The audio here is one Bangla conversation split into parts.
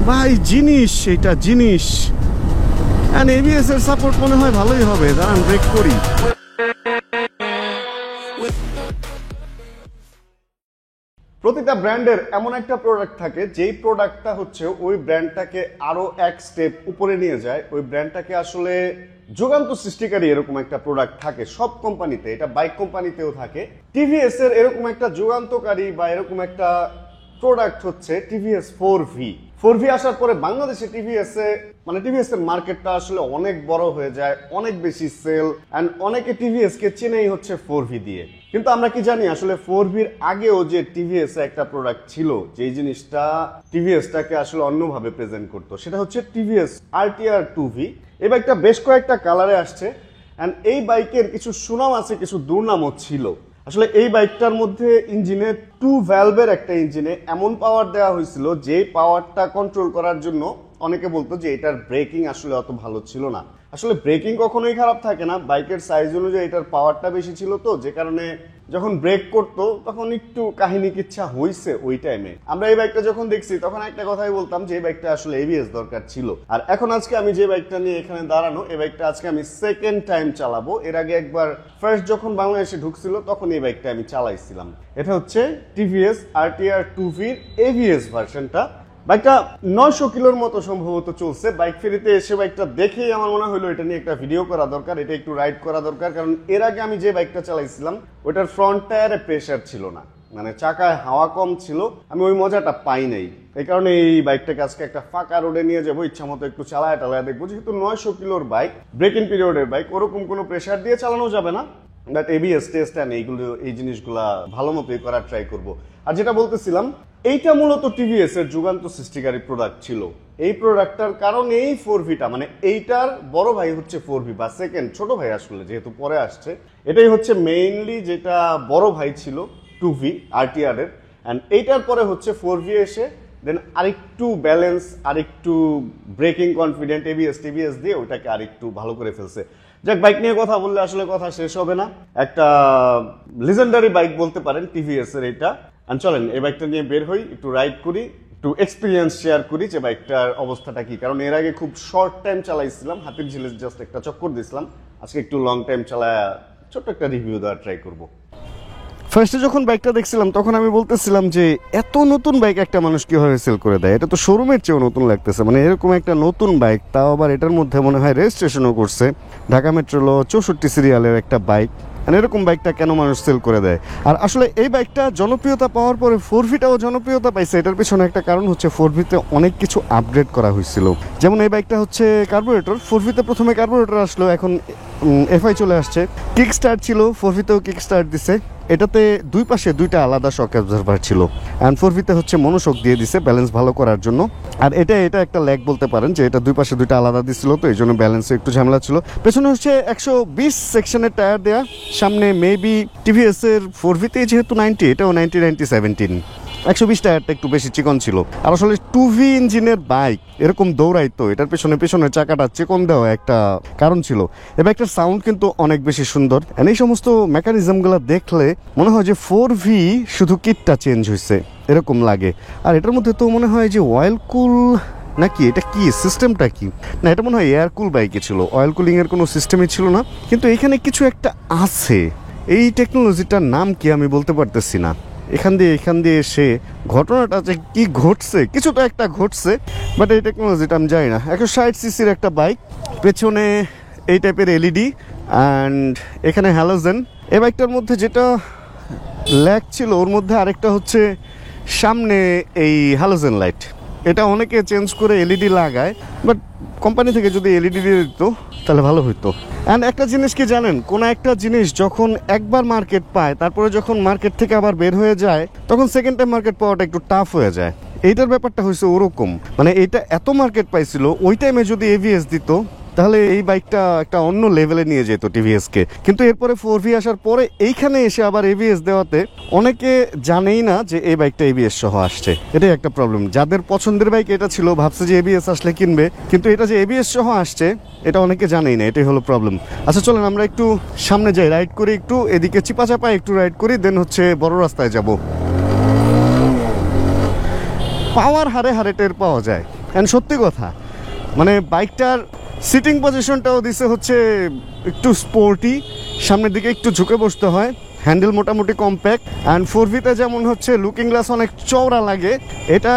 ভাই জিনিস, এটা জিনিস। এন্ড এবিএস এর সাপোর্ট মনে হয় ভালোই হবে। দাঁড়ান ব্রেক করি। প্রতিটা ব্র্যান্ডের এমন একটা প্রোডাক্ট থাকে যেই প্রোডাক্টটা হচ্ছে ওই ব্র্যান্ডটাকে আরো এক স্টেপ উপরে নিয়ে যায়। ওই ব্র্যান্ডটাকে আসলে যুগান্ত সৃষ্টিকারী এরকম একটা প্রোডাক্ট থাকে সব কোম্পানিতে, এটা বাইক কোম্পানিতেও থাকে। টিভিএস এর এরকম একটা যুগান্তকারী বা এরকম একটা প্রোডাক্ট হচ্ছে টিভিএস 4V। 4V আসার পরে বাংলাদেশে টিভিএস এর মার্কেটটা আসলে অনেক বড় হয়ে যায়, অনেক বেশি সেল, এন্ড অনেকে টিভিএস কে চেনেই হচ্ছে 4V দিয়ে। কিন্তু আমরা কি জানি আসলে 4Vর আগেও যে টিভিএস একটা প্রোডাক্ট ছিল যেই জিনিসটা টিভিএসটাকে আসলে অন্যভাবে প্রেজেন্ট করতো, সেটা হচ্ছে টিভিএস RTR 2V। এই বাইকটা বেশ কয়েকটা কালারে আসছে, এন্ড এই বাইকের কিছু সুনাম আছে, কিছু দুর্নামও ছিল। আসলে এই বাইকটার মধ্যে ইঞ্জিনে 2 ভ্যালভের একটা ইঞ্জিনে এমন পাওয়ার দেওয়া হয়েছিল যে পাওয়ারটা কন্ট্রোল করার জন্য অনেকে বলতো যে এটার ব্রেকিং আসলে অত ভালো ছিল না। আসলে ব্রেকিং কখনোই খারাপ থাকে না, বাইকের সাইজ অনুযায়ী এটার পাওয়ারটা বেশি ছিল, তো যে কারণে যখন ব্রেক করতো তখন একটু কাহিনী কিচ্ছা হইছে ওই টাইমে। আমরা এই বাইকটা যখন দেখছি তখন একটা কথাই বলতাম যে এই বাইকটা আসলে এবিএস দরকার ছিল। আর এখন আজকে আমি যে বাইকটা নিয়ে এখানে দাঁড়ানো, এই বাইকটা আজকে আমি সেকেন্ড টাইম চালাবো। এর আগে একবার ফার্স্ট যখন বাংলাদেশে ঢুকছিল তখন এই বাইকটা আমি চালাইছিলাম। এটা হচ্ছে টিভিএস RTR 2Vর এবিএস ভার্সনটা। বাইকটা 900 কিলোর মতো সম্ভবত চলছে। বাইক ফেরিতে এসে বাইকটা দেখেই আমার মনে হলো এটা নিয়ে একটা ভিডিও করা দরকার, এটা একটু রাইড করা দরকার। কারণ এর আগে আমি যে বাইকটা চালাইছিলাম ওটার ফ্রন্ট টায়ারে প্রেসার ছিল না, মানে চাকায় হাওয়া কম ছিল, আমি ওই মজাটা পাই নাই। এই কারণে এই বাইকটাকে আজকে একটা ফাঁকা রোডে নিয়ে যাবো, ইচ্ছা মতো একটু চালায় টালায় দেখবো। যেহেতু 900 কিলোর বাইক, ব্রেক ইন পিরিয়ডের বাইক, ওরকম কোনো প্রেসার দিয়ে চালানো যাবে না, বাট এবিএস টেস্ট এন্ড এই জিনিসগুলা ভালো মতোই করার ট্রাই করবো। আর যেটা বলতেছিলাম, এইটা মূলত টিভিএস এর যুগান্ত সৃষ্টিকারী প্রোডাক্ট ছিল। এই প্রোডাক্টটার কারণে এই 4Vটা, মানে এইটার বড় ভাই হচ্ছে 4V বা সেকেন্ড ছোট ভাই আসলে যেহেতু পরে আসছে, এটাই হচ্ছে মেইনলি যেটা বড় ভাই ছিল 2V RTR এর। এন্ড এইটার পরে হচ্ছে 4V এসে দেন আরেকটু ব্যালেন্স, আরেকটু ব্রেকিং কনফিডেন্ট টিভিএস দিয়ে ওটাকে আরেকটু ভালো করে ফেলছে। যাক, বাইক নিয়ে কথা বললে আসলে কথা শেষ হবে না। একটা লিজেন্ডারি বাইক বলতে পারেন টিভিএস এর এটা। চলেন এই বাইকটা নিয়ে বের হই, একটু রাইড করি, একটু এক্সপিরিয়েন্স শেয়ার করি যে বাইকটার অবস্থাটা কি। কারণ এর আগে খুব শর্ট টাইম চালাইছিলাম, হাতির ঝিলে জাস্ট একটা চক্কর দিয়েছিলাম। আজকে একটু লং টাইম চালায় ছোট্ট একটা রিভিউ দেওয়ার ট্রাই করবো। ফার্স্টে যখন বাইকটা দেখছিলাম তখন আমি বলতেছিলাম যে এত নতুন বাইক একটা মানুষ কিভাবে সেল করে দেয়, এটা তো শোরুমের চেয়েও নতুন লাগতেছে। মানে এরকম একটা নতুন বাইক, তাও আবার এটার মধ্যে মনে হয় রেজিস্ট্রেশনও করছে, ঢাকা মেট্রো 64 সিরিয়ালের একটা বাইক। এরকম বাইকটা কেন মানুষ সেল করে দেয়? আর আসলে এই বাইকটা জনপ্রিয়তা পাওয়ার পরে 4Vটাও জনপ্রিয়তা পাইছে। এটার পেছনে একটা কারণ হচ্ছে 4Vতে অনেক কিছু আপগ্রেড করা হয়েছিল। যেমন এই বাইকটা হচ্ছে কার্বোরেটর, 4Vতে প্রথমে কার্বোরেটর আসলো, এখন FI চলে আসছে। কিক স্টার্ট ছিল, 4Vতেও কিক স্টার্ট দিছে। এটাতে দুই পাশে দুইটা আলাদা শক অ্যাবজর্ভার ছিল, অ্যান্ড 4Vতে হচ্ছে মনোশক দিয়ে দিছে ব্যালেন্স ভালো করার জন্য। আর এটা একটা ল্যাগ বলতে পারেন যে এটা দুই পাশে দুইটা আলাদা দিছিল, তো এই জন্য ব্যালেন্সে একটু ঝামেলা ছিল। পেছনে হচ্ছে 120 সেকশনের টায়ার দেয়া, সামনে মেবি টিভিএস এর 4Vতে যেহেতু 90, এটাও 90-17, 120 টায়ারটা একটু বেশি চিকন ছিল। আর আসলে 2V ইঞ্জিনের বাইক এরকম দৌড়াইতো, এটার পেছনে চাকাটা চিকন দেওয়া একটা কারণ ছিল। এই বাইকটার সাউন্ড কিন্তু অনেক বেশি সুন্দর। এই সমস্ত মেকানিজমগুলো দেখলে মনে হয় যে 4V শুধু কিটটা চেঞ্জ হয়েছে এরকম লাগে। আর এটার মধ্যে তো মনে হয় যে অয়েল কুল নাকি, এটা কি সিস্টেমটা কি, না এটা মনে হয় এয়ার কুল বাইকে ছিল, অয়েল কুলিং এর কোনো সিস্টেমই ছিল না। কিন্তু এখানে কিছু একটা আছে, এই টেকনোলজিটার নাম কি আমি বলতে পারতেছি না। এখান দিয়ে এসে ঘটনাটা যে কি ঘটছে, কিছু তো একটা ঘটছে, বাট এই টেকনোলজিটা আমি জানি না। 160 সিসির একটা বাইক, পেছনে এই টাইপের LED অ্যান্ড এখানে হ্যালোজেন। এই বাইকটার মধ্যে যেটা ল্যাগ ছিল ওর মধ্যে আরেকটা হচ্ছে সামনে এই হ্যালোজেন লাইট, এটা অনেকে চেঞ্জ করে LED লাগায়, বাট কোম্পানি থেকে যদি LED দিয়ে দিত তাহলে ভালো হইতো। অ্যান্ড একটা জিনিস কি জানেন, কোনো একটা জিনিস যখন একবার মার্কেট পায় তারপরে যখন মার্কেট থেকে আবার বের হয়ে যায় তখন সেকেন্ড টাইম মার্কেট পাওয়াটা একটু টাফ হয়ে যায়। এইটার ব্যাপারটা হয়েছে ওরকম, মানে এটা এত মার্কেট পাইছিল, ওই টাইমে যদি ABS দিত তাহলে এই বাইকটা একটা অন্য লেভেলে নিয়ে যেত টিভিএসকে। কিন্তু এরপরে 4V আসার পরে এইখানে এসে আবার ABS দেওয়াতে অনেকে জানেই না যে এই বাইকটা ABS সহ আসছে। এটাই একটা প্রবলেম। যাদের পছন্দের বাইক এটা ছিল ভাবছে যে ABS আসলে কিনবে, কিন্তু এটা যে ABS সহ আসছে এটা অনেকে জানেই না, এটাই হলো প্রবলেম। আচ্ছা চলেন আমরা একটু সামনে যাই, রাইড করি, একটু এদিকে চিপা চাপা একটু রাইড করি, দেন হচ্ছে বড় রাস্তায় যাব। পাওয়ার হারে হারে টের পাওয়া যায় অ্যান্ড সত্যি কথা মানে বাইকটার সিটিং পজিশনটাও দিছে হচ্ছে একটু স্পোর্টি, সামনের দিকে একটু ঝুঁকে বসতে হয়, হ্যান্ডেল মোটামুটি কম্প্যাক্ট। অ্যান্ড 4V-তে যেমন হচ্ছে লুকিং গ্লাস অনেক চওড়া লাগে, এটা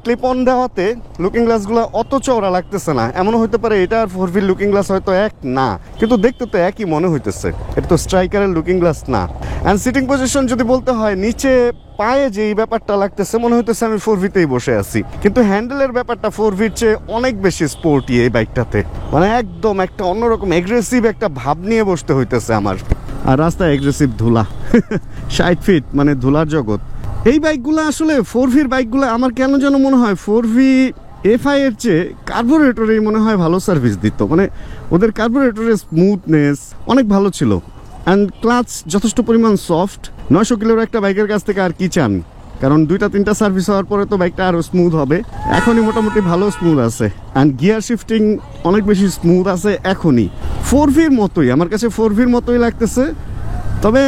ক্লিপ অন দেওয়াতে লুকিং গ্লাসগুলো অত চওড়া লাগতেছে না। এমনও হতে পারে এটা আর 4V লুকিং গ্লাস হয়তো এক না, কিন্তু দেখতে তো একই মনে হইতেছে, এটা তো স্ট্রাইকারের লুকিং গ্লাস না। অ্যান্ড সিটিং পজিশন যদি বলতে হয়, নিচে পায়ে যে এই ব্যাপারটা লাগতেছে মনে হইতেছে আমি 4V-তেই বসে আছি, কিন্তু হ্যান্ডেলের ব্যাপারটা 4V-র চেয়ে অনেক বেশি স্পোর্টি এই বাইকটাতে, মানে একদম একটা অন্যরকম এগ্রেসিভ একটা ভাব নিয়ে বসতে হইতেছে আমার। আর রাস্তায় এগ্রেসিভ ধুলা 60 ফিট মানে ধুলার জগৎ। এই বাইকগুলো আসলে 4V-র বাইকগুলো আমার কেন যেন মনে হয় 4V FI এর চেয়ে কার্বোরেটরেই মনে হয় ভালো সার্ভিস দিত, মানে ওদের কার্বোরেটরের স্মুথনেস অনেক ভালো ছিল। অ্যান্ড ক্লাচ যথেষ্ট পরিমাণ সফট, 900 কিলোর একটা বাইকের কাছ থেকে আর কি চান, কারণ 2-3টা সার্ভিস হওয়ার পরে তো বাইকটা আরও স্মুথ হবে, এখনই মোটামুটি ভালো স্মুথ আছে। অ্যান্ড গিয়ার শিফটিং অনেক বেশি স্মুথ আছে এখনই, 4V-র মতোই আমার কাছে 4V-র মতোই লাগতেছে। তবে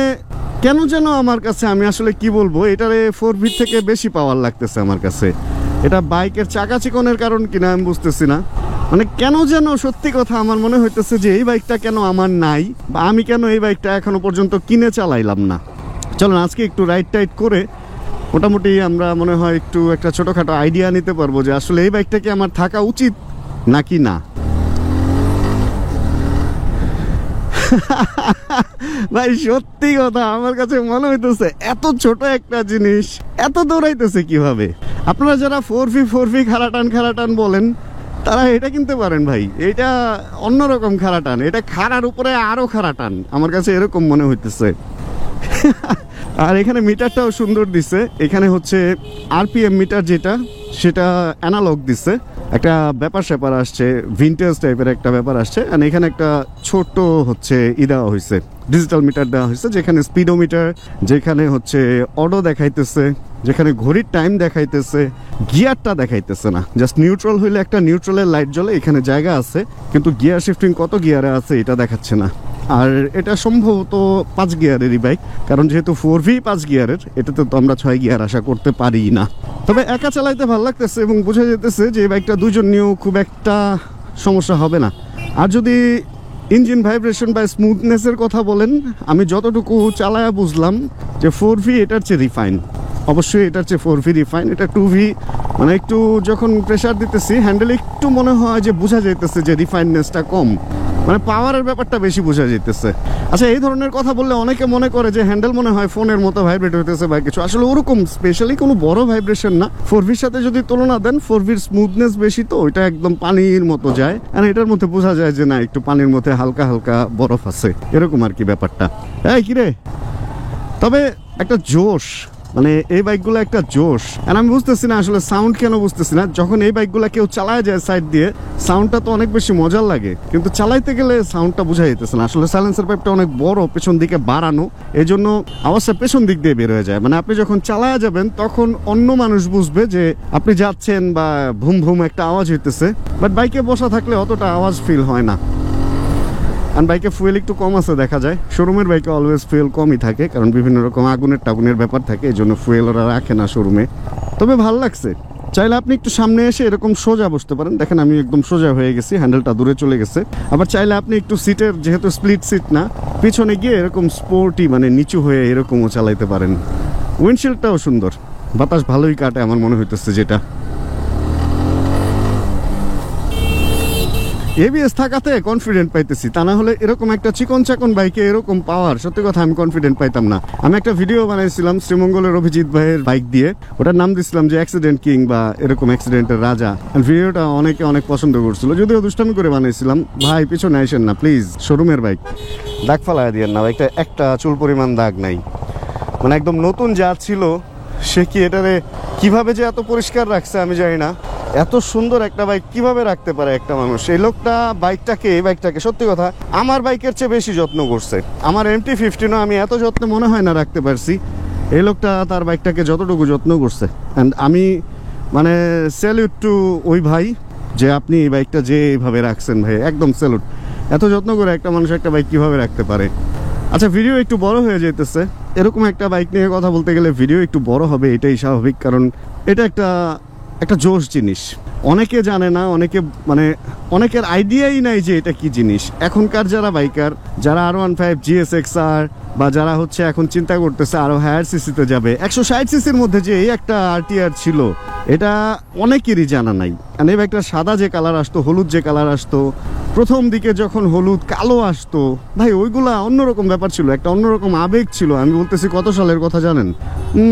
কেন যেন আমার কাছে, আমি আসলে কি বলবো, এটারে 4V থেকে বেশি পাওয়ার লাগতেছে আমার কাছে। এটা বাইকের চাকা চিকনের কারণ কিনা আমি বুঝতেছি না, মানে কেন যেন সত্যি কথা আমার মনে হইতেছে যে এই বাইকটা কেন আমার নাই, বা আমি কেন এই বাইকটা এখনো পর্যন্ত কিনে চালাইলাম না। চলুন আজকে একটু রাইড টাইড করে মোটামুটি আমরা মনে হয় একটু একটা ছোটোখাটো আইডিয়া নিতে পারবো যে আসলে এই বাইকটা কি আমার থাকা উচিত নাকি না। ভাই সত্যি কথা আমার কাছে মনে হইতেছে এত ছোট একটা জিনিস এত দৌড়াইতেছে কিভাবে। আপনারা যারা 4V খারাটান বলেন তারা এটা কিনতে পারেন ভাই, এটা অন্যরকম খারাটান, এটা খাড়ার উপরে আরো খারাটান আমার কাছে এরকম মনে হইতেছে। আর এখানে মিটারটাও সুন্দর দিছে, এখানে হচ্ছে RPM মিটার যেটা সেটা অ্যানালগ দিছে, একটা ব্যাপার স্যাপার আসছে, ভিন্টেজ টাইপের একটা ব্যাপার আসছে। আর এখানে একটা ছোট হচ্ছে দেওয়া হয়েছে, ডিজিটাল মিটার দেওয়া হয়েছে, যেখানে স্পিডোমিটার, যেখানে হচ্ছে অডো দেখাইতেছে, যেখানে ঘড়ির টাইম দেখাইতেছে, গিয়ারটা দেখাইতেছে না, জাস্ট নিউট্রাল হইলে একটা নিউট্রালের লাইট জ্বলে, এখানে জায়গা আছে কিন্তু গিয়ার শিফটিং কত গিয়ারে আছে এটা দেখাচ্ছে না। আর এটা সম্ভবত 5 গিয়ারেরই বাইক, কারণ যেহেতু 4V 5 গিয়ারের, এটাতে তো আমরা 6 গিয়ার আশা করতে পারি না। তবে একা চালাইতে ভালো লাগতেছে এবং বোঝা যেতেছে যে এই বাইকটা দুজন নিয়েও খুব একটা সমস্যা হবে না। আর যদি ইঞ্জিন ভাইব্রেশন বা স্মুথনেসের কথা বলেন, আমি যতটুকু চালায়া বুঝলাম যে 4V এটার চেয়ে রিফাইন, অবশ্যই এটার চেয়ে 4V রিফাইন। এটা 2V মানে একটু যখন প্রেশার দিতেছি হ্যান্ডেলে একটু মনে হয় যে বোঝা যাইতেছে যে রিফাইননেসটা কম, মানে পাওয়ারের ব্যাপারটা বেশি বোঝা যেতেছে। আচ্ছা এই ধরনের কথা বললে অনেকে মনে করে যে হ্যান্ডেল মনে হয় ফোনের মতো ভাইব্রেট হইতেছে বা কিছু, আসলে ওরকম স্পেশালি কোনো বড় ভাইব্রেশন না। 4Vর সাথে যদি তুলনা দেন 4Vর স্মুথনেস বেশি, তো ওইটা একদম পানির মতো যায়, আর এটার মধ্যে বোঝা যায় যে না একটু পানির মধ্যে হালকা হালকা বরফ আছে, এরকম আর কি ব্যাপারটা। এই কিরে, তবে একটা জোশ, মানে এই বাইকগুলো একটা জোশ। আর আমি বুঝতেছি না আসলে সাউন্ড কেন বুঝতেছি না, যখন এই বাইকগুলো কেউ চালায় যায় সাইড দিয়ে সাউন্ডটা তো অনেক বেশি মজার লাগে, কিন্তু চালাইতে গেলে সাউন্ডটা বোঝা যেতেছে না। আসলে সাইলেন্সার পাইপটা অনেক বড়, পেছন দিকে বাড়ানো, এই জন্য আওয়াজটা পেছন দিক দিয়ে বের হয়ে যায়। মানে আপনি যখন চালায় যাবেন তখন অন্য মানুষ বুঝবে যে আপনি যাচ্ছেন বা ভুম ভুম একটা আওয়াজ হইতেছে, বাট বাইকে বসা থাকলে অতটা আওয়াজ ফিল হয় না। আর বাইকে ফুয়েল একটু কম আছে দেখা যায়, শোরুমের বাইকে অলওয়েজ ফুয়েল কমই থাকে, কারণ বিভিন্ন রকম আগুনের ব্যাপার থাকে, এই জন্য ফুয়েল ওরা রাখে না শোরুমে। তবে ভালো লাগছে, চাইলে আপনি একটু সামনে এসে এরকম সোজা বসতে পারেন, দেখেন আমি একদম সোজা হয়ে গেছি, হ্যান্ডেলটা দূরে চলে গেছে। আবার চাইলে আপনি একটু সিটের, যেহেতু স্প্লিট সিট না, পিছনে গিয়ে এরকম স্পোর্টি মানে নিচু হয়ে এরকমও চালাইতে পারেন। উইন্ডশিল্ডটাও সুন্দর, বাতাস ভালোই কাটে আমার মনে হইতেছে যেটা। ABS থাকাতে কনফিডেন্ট পাইতেছি, তা না হলে এরকম একটা চিকন চাকন বাইকে এরকম পাওয়ার সত্যি কথা আমি কনফিডেন্ট পাইতাম না। আমি একটা ভিডিও বানাইছিলাম শ্রীমঙ্গলের অভিজিৎ ভাইয়ের বাইক দিয়ে, ওটার নাম দিছিলাম যে অ্যাক্সিডেন্ট কিং বা এরকম অ্যাক্সিডেন্টের রাজা। ভিডিওটা অনেকে অনেক পছন্দ করছিল, যদিও দুষ্টামি করে বানাইছিলাম। ভাই পিছনে আইসেন না প্লিজ, শোরুমের বাইক, দাগ ফালায় দিয়েন না, বাইকটা একটা চুল পরিমাণ দাগ নাই, মানে একদম নতুন যা ছিল সে কি এটারে কিভাবে যে এত পরিষ্কার রাখছে আমি জানি না। এত সুন্দর একটা বাইক কিভাবে রাখতে পারে একটা মানুষ? এই লোকটা এই বাইকটাকে সত্যি কথা আমার বাইকের চেয়ে বেশি যত্ন করছে। আমার MT-15 আমি এত যত্ন মনে হয় না রাখতে পারছি, এই লোকটা তার বাইকটাকে যতটুকু যত্ন করছে। অ্যান্ড আমি মানে স্যালুট টু ওই ভাই, যে আপনি এই বাইকটা যে এইভাবে রাখছেন ভাই, একদম স্যালুট। এত যত্ন করে একটা মানুষ একটা বাইক কিভাবে রাখতে পারে? আচ্ছা ভিডিও একটু বড় হয়ে যেতেছে, এরকম একটা বাইক নিয়ে কথা বলতে গেলে ভিডিও একটু বড় হবে, এটাই স্বাভাবিক, কারণ এটা একটা একটা জোশ জিনিস। অনেকে জানে না, অনেকে মানে অনেকের আইডিয়াই নাই যে এটা কি জিনিস। এখনকার যারা বাইকার, যারা R15 GSX-R বা যারা হচ্ছে এখন চিন্তা করতেছে আরো হায়ার সিসিতে যাবে, 160 সিসির মধ্যে যে এই একটা RTR ছিল, এটা অনেকেরই জানা নাই। আর এই বাইকটা সাদা যে কালার আসতো, হলুদ যে কালার আসতো, প্রথম দিকে যখন হলুদ কালো আসতো ভাই, ওইগুলা অন্যরকম ব্যাপার ছিল, একটা অন্যরকম আবেগ ছিল। আমি বলতেছি কত সালের কথা জানেন?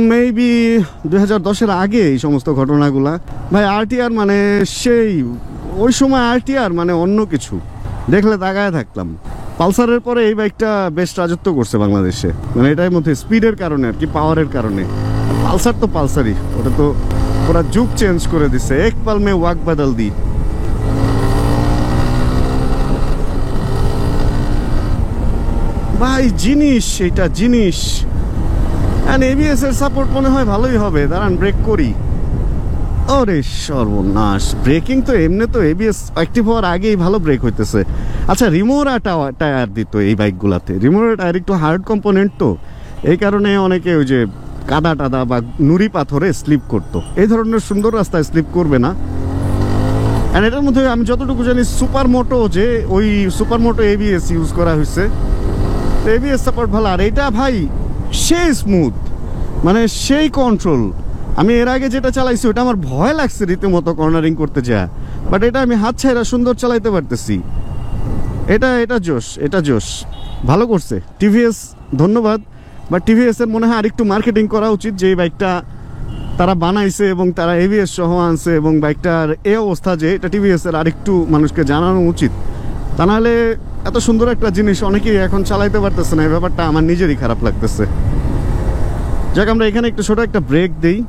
মেবি 2010-এর আগে এই সমস্ত ঘটনাগুলা। ভাই RTR মানে সেই, ওই সময় RTR মানে অন্য কিছু, দেখলে তাকায় থাকতাম। পালসারের পরে এই বাইকটা বেশ রাজত্ব করছে বাংলাদেশে, মানে এটার মধ্যে স্পিডের কারণে আর কি, পাওয়ারের কারণে। পালসার তো পালসারই, ওটা তো ওরা যুগ চেঞ্জ করে দিছে, এক পাল মে ওয়াক বদল দি। ভাই জিনিস, এটা জিনিস। এন্ড ABS এর সাপোর্ট মনে হয় ভালোই হবে। দাঁড়ান ব্রেক করি। ওরে সর্বনাশ, ব্রেকিং তো এমনি তো ABS অ্যাক্টিভ হওয়ার আগেই ভালো ব্রেক হইতেছে। আচ্ছা, রিমোরা টায়ার দিত এই বাইকগুলাতে। রিমোরা টায়ার একটু হার্ড কম্পোনেন্ট তো, এই কারণে অনেকে ওই যে কাদা টাদা বা নুড়ি পাথরে স্লিপ করতো। এই ধরনের সুন্দর রাস্তায় স্লিপ করবে না। অ্যান্ড এটার মধ্যে আমি যতটুকু জানি সুপার মোটো, যে ওই সুপার মোটো ABS ইউজ করা হয়েছে, ABS সাপোর্ট ভালো। আর এটা ভাই সেই স্মুথ, মানে সেই কন্ট্রোল। আমি এর আগে যেটা চালাইছি ওটা আমার ভয় লাগছে রীতিমতো কর্নারিং করতে যা, বাট এটা আমি হাত ছাইরা সুন্দর চালাইতে পারতেছি। এটা জোশ, এটা জোশ, ভালো করছে TVS, ধন্যবাদ। বাট TVS এর মনে হয় আরেকটু মার্কেটিং করা উচিত, যে এই বাইকটা তারা বানাইছে এবং তারা ABS সহ আনছে, এবং বাইকটার এই অবস্থা যে এটা TVS এর আরেকটু মানুষকে জানানো উচিত। তা নাহলে এত সুন্দর একটা জিনিস অনেকেই এখন চালাইতে পারতেছে না, এই ব্যাপারটা আমার নিজেরই খারাপ লাগতেছে। যাক, আমরা এখানে একটু ছোট একটা ব্রেক দিই।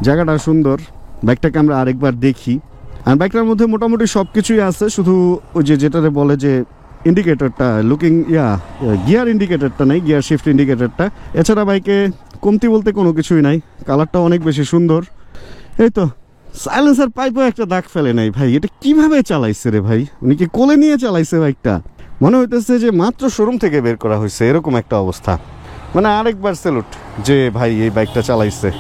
জায়গাটা সুন্দর, বাইকটাকে আমরা আরেকবার দেখি। আর বাইকটার মধ্যে মোটামুটি সব কিছুই আছে, শুধু ওই যে যেটাতে বলে যে ইন্ডিকেটরটা, লুকিং গিয়ার ইন্ডিকেটরটা নেই, গিয়ার শিফট ইন্ডিকেটরটা। এছাড়া বাইকে কমতি বলতে কোনো কিছুই নাই। কালারটা অনেক বেশি সুন্দর। এই তো সাইলেন্সার পাইপও একটা দাগ ফেলে নাই ভাই। এটা কিভাবে চালাইছে রে ভাই? উনি কি কোলে নিয়ে চালাইছে বাইকটা? মনে হইতেছে যে মাত্র শোরুম থেকে বের করা হয়েছে, এরকম একটা অবস্থা। মানে আরেকবার স্যালুট যে ভাই এই বাইকটা চালাইছে।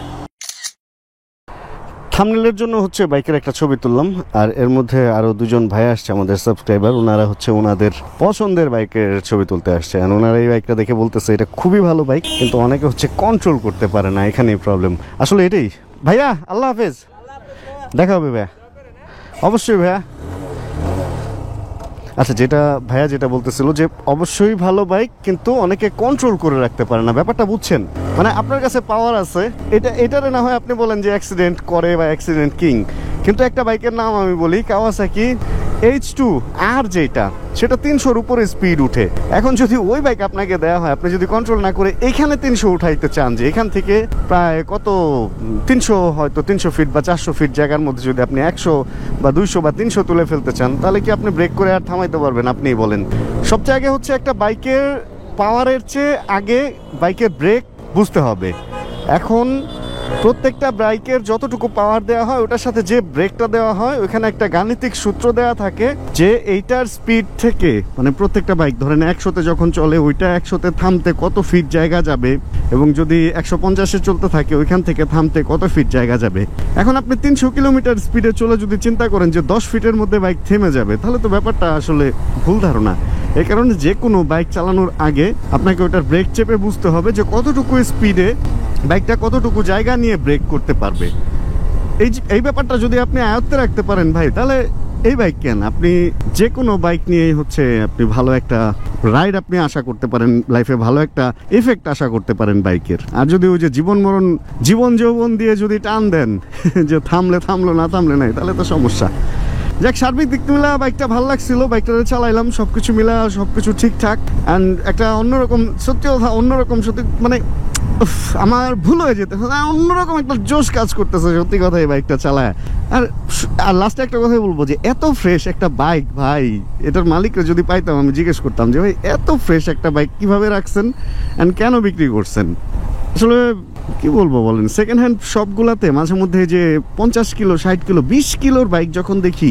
থাম্বনেলের জন্য হচ্ছে বাইকের একটা ছবি তুললাম, আর এর মধ্যে আরো দুজন ভাই আসছে আমাদের সাবস্ক্রাইবার। ওনারা হচ্ছে ওনাদের পছন্দের বাইকের ছবি তুলতে আসছে। আর ওনারা এই বাইকটা দেখে বলতেছে এটা খুবই ভালো বাইক, কিন্তু অনেকে হচ্ছে কন্ট্রোল করতে পারে না, এখানেই প্রবলেম। আসলে এটাই ভাইয়া। আল্লাহ হাফেজ, দেখা হবে ভাইয়া। অবশ্যই ভাইয়া। আচ্ছা, যেটা ভাইয়া যেটা বলতেছিল যে অবশ্যই ভালো বাইক, কিন্তু অনেকে কন্ট্রোল করে রাখতে পারে না, ব্যাপারটা বুঝছেন? মানে আপনার কাছে পাওয়ার আছে, এটারে না হয় আপনি বলেন যে অ্যাক্সিডেন্ট করে বা অ্যাক্সিডেন্ট কিং, কিন্তু একটা বাইকের নাম আমি বলি কাওয়াসাকি H2R, যেটা সেটা 300-র উপরে স্পিড উঠে। এখন যদি ওই বাইক আপনাকে দেওয়া হয়, আপনি যদি কন্ট্রোল না করে এখানে 300 উঠাইতে চান, যে এখান থেকে প্রায় কত 300, হয়তো 300 ফিট বা 400 ফিট জায়গার মধ্যে যদি আপনি 100 বা 200 বা 300 তুলে ফেলতে চান, তাহলে কি আপনি ব্রেক করে আর থামাইতে পারবেন? আপনিই বলেন। সবচেয়ে আগে হচ্ছে একটা বাইকের পাওয়ারের চেয়ে আগে বাইকের ব্রেক বুঝতে হবে। এখন প্রত্যেকটা বাইকের যতটুকু পাওয়ার দেওয়া হয়, ওটার সাথে যে ব্রেকটা দেওয়া হয়, ওখানে একটা গাণিতিক সূত্র দেওয়া থাকে যে এইটার স্পিড থেকে, মানে প্রত্যেকটা বাইক ধরেন 100-তে যখন চলে, ওইটা 100-তে থামতে কত ফিট জায়গা যাবে, এবং যদি 150-এ চলতে থাকে ওইখান থেকে থামতে কত ফিট জায়গা যাবে। এখন আপনি 300 কিলোমিটার স্পিডে চলে যদি চিন্তা করেন যে 10 ফিটের মধ্যে বাইক থেমে যাবে, তাহলে তো ব্যাপারটা আসলে ভুল ধারণা। এই কারণে যে কোনো বাইক চালানোর আগে আপনাকে ওটার ব্রেক চেপে বুঝতে হবে যে কতটুকু স্পিডে বাইকটা কতটুকু জায়গা নিয়ে ব্রেক করতে পারবে। এই ব্যাপারটা যদি আপনি আয়ত্তে রাখতে পারেন ভাই, তাহলে এই বাইক কেন, আপনি যে কোনো বাইক নিয়ে হচ্ছে আপনি ভালো একটা রাইড আপনি আশা করতে পারেন, লাইফে ভালো একটা এফেক্ট আশা করতে পারেন বাইকের। আর যদি ওই যে জীবন যৌবন দিয়ে যদি টান দেন যে থামলো না থামলে নাই, তাহলে তো সমস্যা। যাক, সার্বিক দিক মিলা বাইকটা ভালো লাগছিল, বাইকটা চালাইলাম, সবকিছু মিলা সবকিছু ঠিকঠাক। অ্যান্ড একটা অন্যরকম, সত্যি কথা অন্যরকম, সত্যি মানে আমার ভুল হয়ে যেতে অন্যরকম একটা জোশ কাজ করতেছে সত্যি কথা এই বাইকটা চালায়। আর লাস্টে একটা কথাই বলবো যে এত ফ্রেশ একটা বাইক ভাই, এটার মালিকরা যদি পাইতাম আমি জিজ্ঞেস করতাম যে ভাই এত ফ্রেশ একটা বাইক কিভাবে রাখছেন অ্যান্ড কেন বিক্রি করছেন। আসলে কি বলবো বলেন, সেকেন্ড হ্যান্ড শপগুলাতে মাঝে মধ্যে যে 50 কিলো 60 কিলো 20 কিলোর বাইক যখন দেখি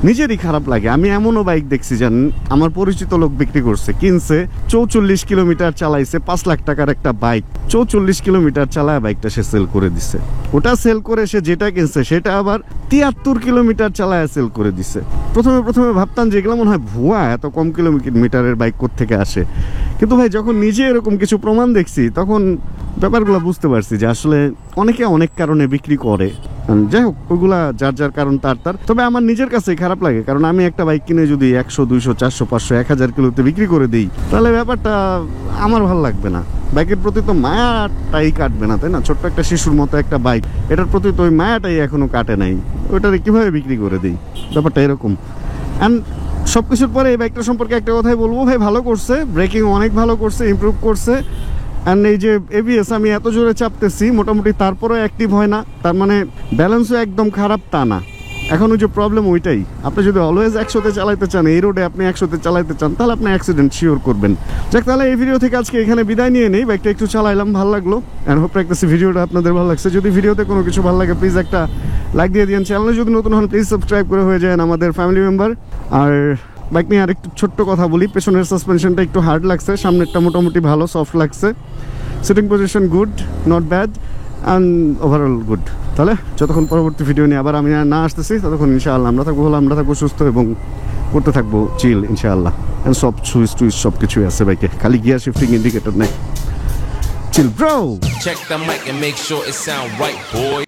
নিজেরই খারাপ লাগে। আমি এমনও বাইক দেখছি জানেন, আমার পরিচিত লোক বিক্রি করছে, কিনছে 44 কিলোমিটার চালাইছে, 5 লাখ টাকার একটা বাইক, 44 কিলোমিটার চালায় বাইকটা সে সেল করে দিছে। ওটা সেল করে সে যেটা কিনছে সেটা আবার 73 কিলোমিটার চালায় সেল করে দিছে। প্রথমে ভাবতাম যে এগুলো মনে হয় ভুয়া, এত কম কিলোমিটারের বাইক কোত্থেকে আসে। কিন্তু ভাই যখন নিজে এরকম কিছু প্রমাণ দেখছি তখন ব্যাপারগুলো বুঝতে পারছি যে আসলে অনেকে অনেক কারণে বিক্রি করে। যাই হোক, ওইগুলা যার যার কারণ তার। তবে আমার নিজের কাছে খারাপ লাগে, কারণ আমি একটা বাইক কিনে যদি 100 200 400 500 1000 কিলোতে বিক্রি করে দিই, তাহলে ব্যাপারটা আমার ভালো লাগবে না। বাইকের প্রতি তো মায়াটাই কাটবে না, তাই না? ছোট্ট একটা শিশুর মতো একটা বাইক, এটার প্রতি তো ওই মায়াটাই এখনো কাটে নাই। ওইটারে কিভাবে বিক্রি করে দিই, ব্যাপারটা এরকম। অ্যান্ড সব কিছুর পরে এই বাইকটা সম্পর্কে একটা কথাই বলবো, ভাই ভালো করছে, ব্রেকিং অনেক ভালো করছে, ইমপ্রুভ করছে। অ্যান্ড এই যে এবিএস আমি এত জোরে চাপতেছি মোটামুটি, তারপরেও অ্যাক্টিভ হয় না, তার মানে ব্যালেন্সও একদম খারাপ তা না। এখন ওই যে প্রবলেম ওইটাই, আপনি যদি অলওয়েজ 100-তে চালাইতে চান, এই রোডে আপনি 100-তে চালাইতে চান, তাহলে আপনি অ্যাক্সিডেন্ট শিওর করবেন। যাক, তাহলে এই ভিডিও থেকে আজকে এখানে বিদায় নিয়ে নেই। বাইকটা একটু চালাইলাম, ভালো লাগলো, অ্যান্ড হোপ রাখতেছি ভিডিওটা আপনাদের ভালো লাগছে। যদি ভিডিওতে কোনো কিছু ভালো লাগে প্লিজ একটা লাইক দিয়ে দিন। চ্যানেলে যদি নতুন হন প্লিজ সাবস্ক্রাইব করে হয়ে যান আমাদের ফ্যামিলি মেম্বার। আর বাইক নিয়ে আরেকটু ছোট্ট কথা বলি, পেছনের সাসপেনশনটা একটু হার্ড লাগছে, সামনেরটা মোটামুটি ভালো সফট লাগছে। Sitting position good, not bad, and overall good. তাহলে যতক্ষণ পরবর্তী ভিডিও নিয়ে আবার আমি না আসতেছি, ততক্ষণ ইনশাআল্লাহ আমরা থাকবো ভালো, আমরা থাকবো সুস্থ এবং করতে থাকবো চিল ইনশাআল্লাহ। অ্যান্ড সব সুইচ টুইচ সব কিছুই আছে বাইকে, খালি গিয়ার শিফটিং ইন্ডিকেটর নেই। Chill bro. Check the mic and make sure it sound right, boy.